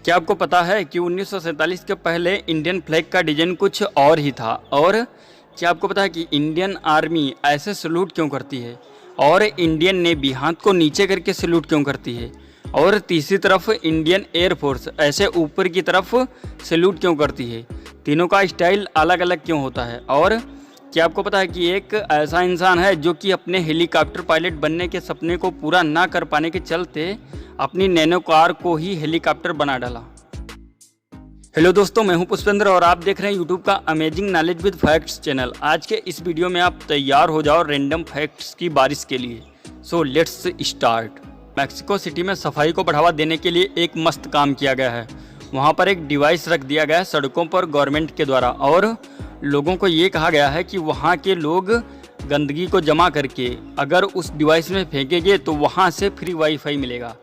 क्या आपको पता है कि 1947 के पहले इंडियन फ्लैग का डिजाइन कुछ और ही था? और क्या आपको पता है कि इंडियन आर्मी ऐसे सैल्यूट क्यों करती है और इंडियन नेवी हाथ को नीचे करके सैल्यूट क्यों करती है? और तीसरी तरफ इंडियन एयरफोर्स ऐसे ऊपर की तरफ सैल्यूट क्यों करती है? तीनों का स्टाइल अलग अलग क्यों होता है? और क्या आपको पता है कि एक ऐसा इंसान है जो कि अपने हेलीकॉप्टर पायलट बनने के सपने को पूरा ना कर पाने के चलते अपनी नैनो कार को ही हेलीकॉप्टर बना डाला? हेलो दोस्तों, मैं हूं पुष्पेंद्र और आप देख रहे हैं यूट्यूब का amazing knowledge with facts channel. आज के इस वीडियो में आप तैयार हो जाओ रैंडम फैक्ट्स की बारिश के लिए। So let's start. Mexico city में सफाई को बढ़ावा देने के लिए एक मस्त काम किया गया है। वहां पर एक डिवाइस रख दिया गया है सड़कों पर गवर्नमेंट के द्वारा, और लोगों को ये कहा गया है कि वहाँ के लोग गंदगी को जमा करके अगर उस डिवाइस में फेंकेंगे तो वहाँ से फ्री वाईफाई मिलेगा।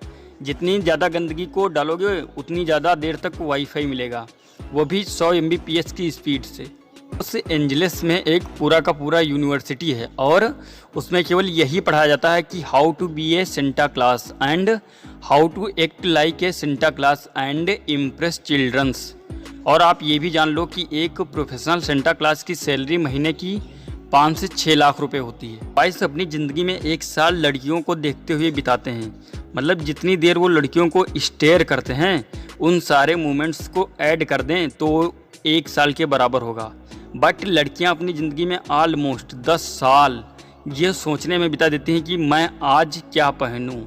जितनी ज़्यादा गंदगी को डालोगे उतनी ज़्यादा देर तक वाईफाई मिलेगा, वो भी 100 Mbps की स्पीड से। लॉस एंजलिस में एक पूरा का पूरा यूनिवर्सिटी है और उसमें केवल यही पढ़ाया जाता है कि how to be a Santa Claus and how to act like a Santa Claus and impress childrens. और आप ये भी जान लो कि एक प्रोफेशनल सेंटा क्लास की सैलरी महीने की 5 से 6 लाख रुपए होती है। बॉयज अपनी ज़िंदगी में 1 साल लड़कियों को देखते हुए बिताते हैं। मतलब जितनी देर वो लड़कियों को स्टेयर करते हैं उन सारे मोमेंट्स को ऐड कर दें तो 1 साल के बराबर होगा। बट लड़कियां अपनी ज़िंदगी में ऑलमोस्ट 10 साल ये सोचने में बिता देती हैं कि मैं आज क्या पहनूं,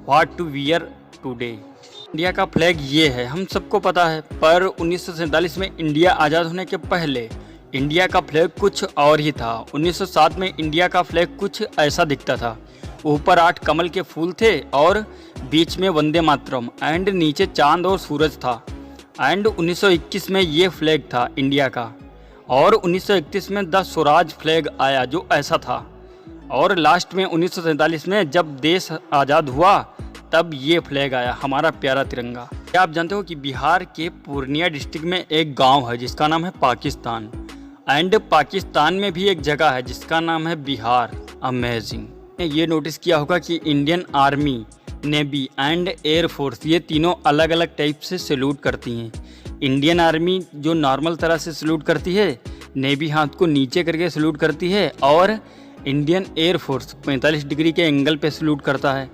what to wear today. India का फ्लैग ये है, हम सबको पता है, पर 1947 में इंडिया आज़ाद होने के पहले इंडिया का फ्लैग कुछ और ही था। 1907 में इंडिया का फ्लैग कुछ ऐसा दिखता था। ऊपर 8 कमल के फूल थे और बीच में वंदे मातरम एंड नीचे चांद और सूरज था। एंड 1921 में ये फ्लैग था इंडिया का, और 1931 में द स्वराज फ्लैग आया जो ऐसा था। और लास्ट में 1947 में जब देश आज़ाद हुआ तब ये फ्लैग आया, हमारा प्यारा तिरंगा। क्या आप जानते हो कि बिहार के पूर्णिया डिस्ट्रिक्ट में एक गांव है जिसका नाम है पाकिस्तान, एंड पाकिस्तान में भी एक जगह है जिसका नाम है बिहार। अमेजिंग। ये नोटिस किया होगा कि Indian army, navy and air force ये तीनों अलग अलग टाइप से सैल्यूट करती हैं। इंडियन आर्मी जो नॉर्मल तरह से सैल्यूट करती है, नेवी हाथ को नीचे करके सैल्यूट करती है, और इंडियन एयरफोर्स 45 डिग्री के एंगल पे सैल्यूट करता है।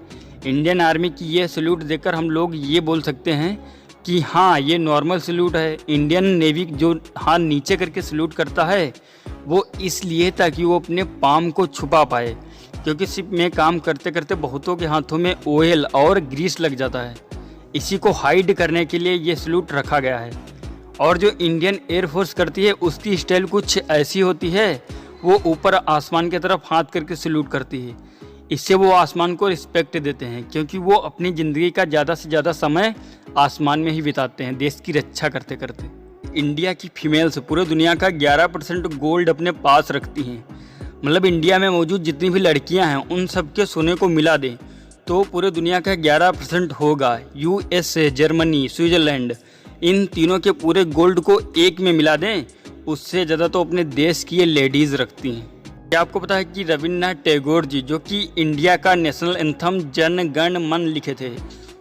इंडियन आर्मी की ये सैल्यूट देखकर हम लोग ये बोल सकते हैं कि हाँ ये नॉर्मल सैल्यूट है। इंडियन नेवी जो हाथ नीचे करके सैल्यूट करता है वो इसलिए ताकि वो अपने पाम को छुपा पाए, क्योंकि शिप में काम करते करते बहुतों के हाथों में ऑयल और ग्रीस लग जाता है। इसी को हाइड करने के लिए ये सैल्यूट रखा गया है। और जो इंडियन एयरफोर्स करती है उसकी स्टाइल कुछ ऐसी होती है, वो ऊपर आसमान की तरफ हाथ करके सैल्यूट करती है। इससे वो आसमान को रिस्पेक्ट देते हैं, क्योंकि वो अपनी ज़िंदगी का ज़्यादा से ज़्यादा समय आसमान में ही बिताते हैं देश की रक्षा करते करते। इंडिया की फीमेल्स पूरे दुनिया का 11% गोल्ड अपने पास रखती हैं। मतलब इंडिया में मौजूद जितनी भी लड़कियां हैं उन सबके सोने को मिला दें तो पूरे दुनिया का 11% होगा। USA, जर्मनी, स्विट्ज़रलैंड, इन तीनों के पूरे गोल्ड को एक में मिला दें, उससे ज़्यादा तो अपने देश की ये लेडीज़ रखती हैं। क्या आपको पता है कि रविन्द्रनाथ टैगोर जी जो कि इंडिया का नेशनल एंथम जन गण मन लिखे थे,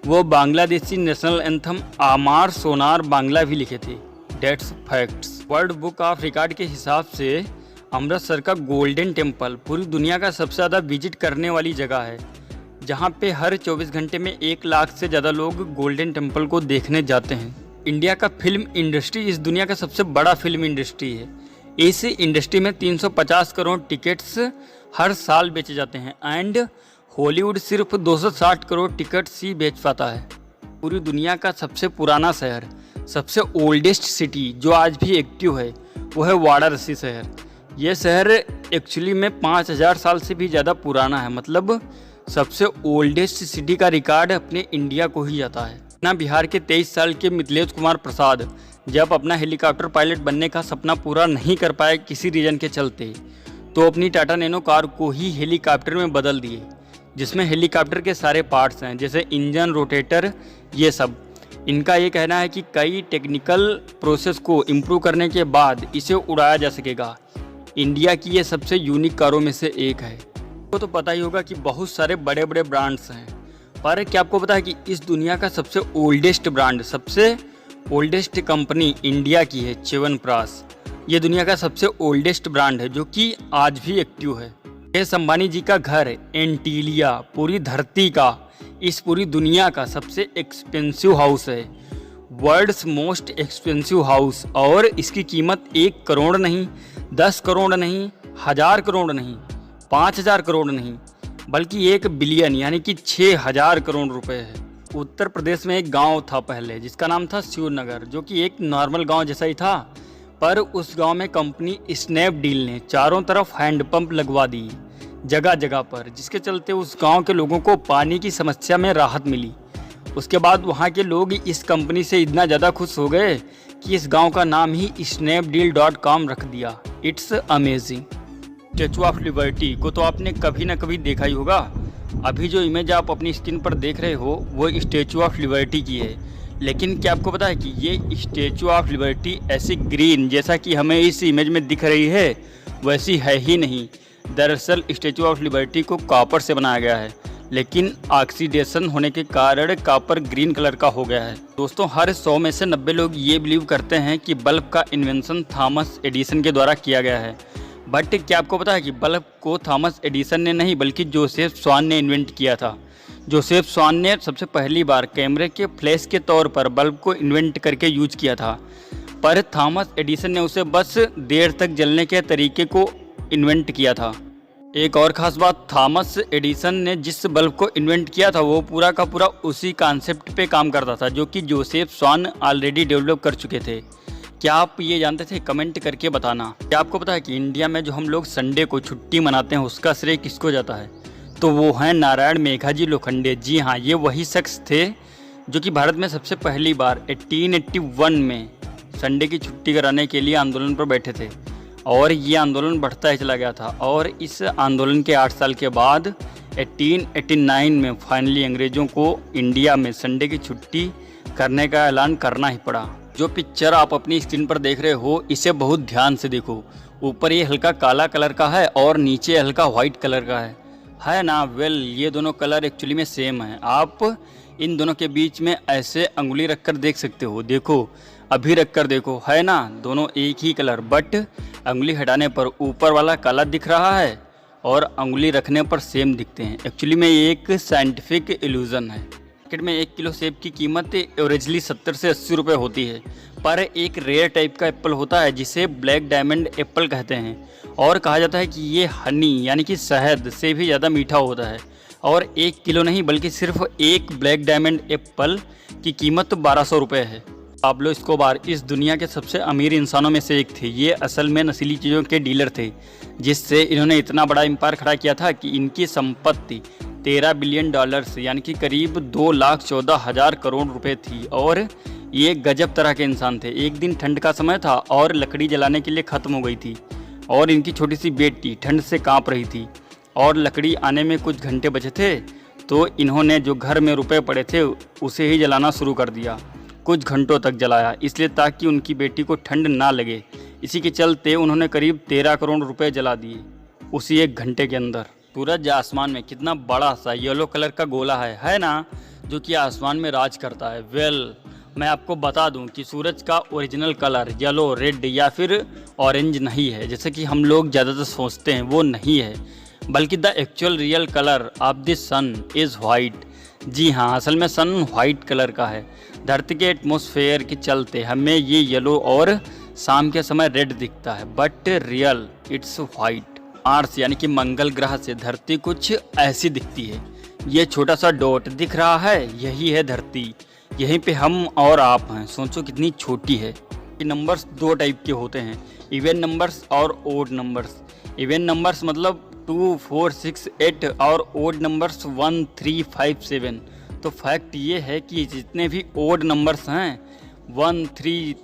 वो बांग्लादेशी नेशनल एंथम आमार सोनार बांग्ला भी लिखे थे। Dates facts. World book of record के हिसाब से अमृतसर का गोल्डन टेम्पल पूरी दुनिया का सबसे ज़्यादा विजिट करने वाली जगह है, जहाँ पे हर 24 घंटे में 1 लाख से ज़्यादा लोग गोल्डन टेम्पल को देखने जाते हैं। इंडिया का फिल्म इंडस्ट्री इस दुनिया का सबसे बड़ा फिल्म इंडस्ट्री है। इस इंडस्ट्री में 350 करोड़ टिकट्स हर साल बेचे जाते हैं, एंड हॉलीवुड सिर्फ 260 करोड़ टिकट्स ही बेच पाता है। पूरी दुनिया का सबसे पुराना शहर, सबसे ओल्डेस्ट सिटी जो आज भी एक्टिव है, वो है वाराणसी शहर। ये शहर एक्चुअली में 5000 साल से भी ज़्यादा पुराना है। मतलब सबसे ओल्डेस्ट सिटी का रिकॉर्ड अपने इंडिया को ही जाता है ना। बिहार के 23 साल के मिथिलेश कुमार प्रसाद जब अपना हेलीकॉप्टर पायलट बनने का सपना पूरा नहीं कर पाए किसी रीजन के चलते, तो अपनी टाटा नैनो कार को ही हेलीकॉप्टर में बदल दिए, जिसमें हेलीकॉप्टर के सारे पार्ट्स हैं जैसे इंजन, रोटेटर, ये सब। इनका ये कहना है कि कई टेक्निकल प्रोसेस को इम्प्रूव करने के बाद इसे उड़ाया जा सकेगा। इंडिया की ये सबसे यूनिक कारों में से एक है। तो पता ही होगा कि बहुत सारे बड़े बड़े ब्रांड्स हैं, पर क्या आपको पता है कि इस दुनिया का सबसे ओल्डेस्ट ब्रांड, सबसे ओल्डेस्ट कंपनी इंडिया की है च्यवनप्राश। ये दुनिया का सबसे ओल्डेस्ट ब्रांड है जो कि आज भी एक्टिव है। मुकेश अंबानी जी का घर एंटीलिया पूरी धरती का, इस पूरी दुनिया का सबसे एक्सपेंसिव हाउस है, वर्ल्ड्स मोस्ट एक्सपेंसिव हाउस। और इसकी कीमत 1 करोड़ नहीं, 10 करोड़ नहीं, 1000 करोड़ नहीं, 5000 करोड़ नहीं, बल्कि 1 बिलियन यानी कि 6000 करोड़ रुपए है। उत्तर प्रदेश में एक गांव था पहले जिसका नाम था शिवनगर, जो कि एक नॉर्मल गांव जैसा ही था, पर उस गांव में कंपनी स्नैपडील ने चारों तरफ हैंडपंप लगवा दी जगह जगह पर, जिसके चलते उस गांव के लोगों को पानी की समस्या में राहत मिली। उसके बाद वहां के लोग इस कंपनी से इतना ज़्यादा खुश हो गए कि इस गांव का नाम ही snapdeal.com रख दिया। It's amazing. Statue of liberty को तो आपने कभी ना कभी देखा ही होगा। अभी जो इमेज आप अपनी स्क्रीन पर देख रहे हो वो स्टैचू ऑफ लिबर्टी की है, लेकिन क्या आपको पता है कि ये स्टैचू ऑफ लिबर्टी ऐसी ग्रीन जैसा कि हमें इस इमेज में दिख रही है वैसी है ही नहीं। दरअसल स्टैचू ऑफ लिबर्टी को कॉपर से बनाया गया है, लेकिन ऑक्सीडेशन होने के कारण कॉपर ग्रीन कलर का हो गया है। दोस्तों, हर 100 में से 90 लोग ये बिलीव करते हैं कि बल्ब का इन्वेंशन थॉमस एडिसन के द्वारा किया गया है। बट क्या आपको पता है कि बल्ब को थॉमस एडिसन ने नहीं बल्कि जोसेफ स्वान ने इन्वेंट किया था। जोसेफ स्वान ने सबसे पहली बार कैमरे के फ्लैश के तौर पर बल्ब को इन्वेंट करके यूज किया था, पर थॉमस एडिसन ने उसे बस देर तक जलने के तरीके को इन्वेंट किया था। एक और ख़ास बात, थॉमस एडिसन ने जिस बल्ब को इन्वेंट किया था वो पूरा का पूरा उसी कॉन्सेप्ट पे काम करता था जो कि जोसेफ स्वान ऑलरेडी डेवलप कर चुके थे। क्या आप ये जानते थे? कमेंट करके बताना। क्या आपको पता है कि इंडिया में जो हम लोग संडे को छुट्टी मनाते हैं उसका श्रेय किसको जाता है? तो वो हैं नारायण मेघाजी लोखंडे। जी हाँ, ये वही शख्स थे जो कि भारत में सबसे पहली बार 1881 में संडे की छुट्टी कराने के लिए आंदोलन पर बैठे थे, और ये आंदोलन बढ़ता ही चला गया था। और इस आंदोलन के 8 साल के बाद 1889 में फाइनली अंग्रेज़ों को इंडिया में संडे की छुट्टी करने का ऐलान करना ही पड़ा। जो पिक्चर आप अपनी स्क्रीन पर देख रहे हो इसे बहुत ध्यान से देखो। ऊपर ये हल्का काला कलर का है और नीचे हल्का वाइट कलर का है ना? वेल, ये दोनों कलर एक्चुअली में सेम है। आप इन दोनों के बीच में ऐसे अंगुली रखकर देख सकते हो। देखो, अभी रखकर देखो, है ना? दोनों एक ही कलर, बट अंगुली हटाने पर ऊपर वाला काला दिख रहा है और अंगुली रखने पर सेम दिखते हैं। एक्चुअली में ये एक साइंटिफिक इल्यूज़न है। मार्केट में 1 किलो सेब की कीमत एवरेजली 70 से 80 रुपये होती है, पर एक रेयर टाइप का एप्पल होता है जिसे ब्लैक डायमंड एप्पल कहते हैं, और कहा जाता है कि ये हनी यानी कि शहद से भी ज़्यादा मीठा होता है। और 1 किलो नहीं बल्कि सिर्फ एक ब्लैक डायमंड एप्पल की कीमत 1200 रुपये है। पाब्लो एस्कोबार इस दुनिया के सबसे अमीर इंसानों में से एक थे। ये असल में नशीली चीज़ों के डीलर थे, जिससे इन्होंने इतना बड़ा एम्पायर खड़ा किया था कि इनकी संपत्ति $13 बिलियन यानी कि करीब 2,14,000 करोड़ रुपए थी। और ये गजब तरह के इंसान थे। एक दिन ठंड का समय था और लकड़ी जलाने के लिए ख़त्म हो गई थी, और इनकी छोटी सी बेटी ठंड से काँप रही थी, और लकड़ी आने में कुछ घंटे बचे थे, तो इन्होंने जो घर में रुपए पड़े थे उसे ही जलाना शुरू कर दिया। कुछ घंटों तक जलाया, इसलिए ताकि उनकी बेटी को ठंड ना लगे। इसी के चलते उन्होंने करीब 13 करोड़ रुपए जला दिए उसी 1 घंटे के अंदर। सूरज आसमान में कितना बड़ा सा येलो कलर का गोला है ना, जो कि आसमान में राज करता है। वेल, मैं आपको बता दूं कि सूरज का ओरिजिनल कलर येलो, रेड या फिर ऑरेंज नहीं है जैसे कि हम लोग ज़्यादातर सोचते हैं, वो नहीं है, बल्कि the actual real colour of the sun is white. जी हाँ, असल में सन वाइट कलर का है। धरती के एटमॉस्फेयर के चलते हमें ये येलो और शाम के समय रेड दिखता है, but real it's white. Mars यानी कि मंगल ग्रह से धरती कुछ ऐसी दिखती है। ये छोटा सा डॉट दिख रहा है, यही है धरती। यहीं पे हम और आप हैं। सोचो कितनी छोटी है। ये नंबर्स 2 टाइप के होते हैं, इवन नंबर्स और ओड नंबर्स। इवन नंबर्स मतलब 2, 4, 6, 8 और ओड नंबर्स 1, 3, 5, 7। तो फैक्ट ये है कि जितने भी ओड नंबर्स हैं 1, 3,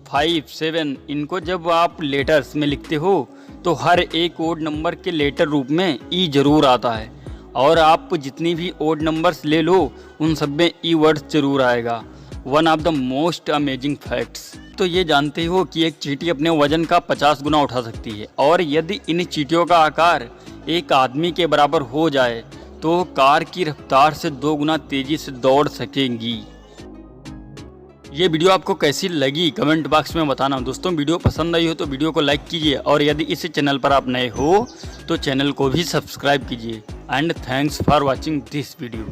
5, 7, इनको जब आप लेटर्स में लिखते हो तो हर एक ओड नंबर के लेटर रूप में ई जरूर आता है, और आप जितनी भी ओड नंबर्स ले लो उन सब में ई वर्ड्स जरूर आएगा। One of the most amazing facts. तो ये जानते हो कि एक चींटी अपने वजन का 50 गुना उठा सकती है, और यदि इन चींटियों का आकार एक आदमी के बराबर हो जाए तो कार की रफ्तार से 2 गुना तेज़ी से दौड़ सकेंगी। ये वीडियो आपको कैसी लगी कमेंट बॉक्स में बताना। दोस्तों वीडियो पसंद आई हो तो वीडियो को लाइक कीजिए और यदि इस चैनल पर आप नए हो तो चैनल को भी सब्सक्राइब कीजिए। And thanks for watching this video.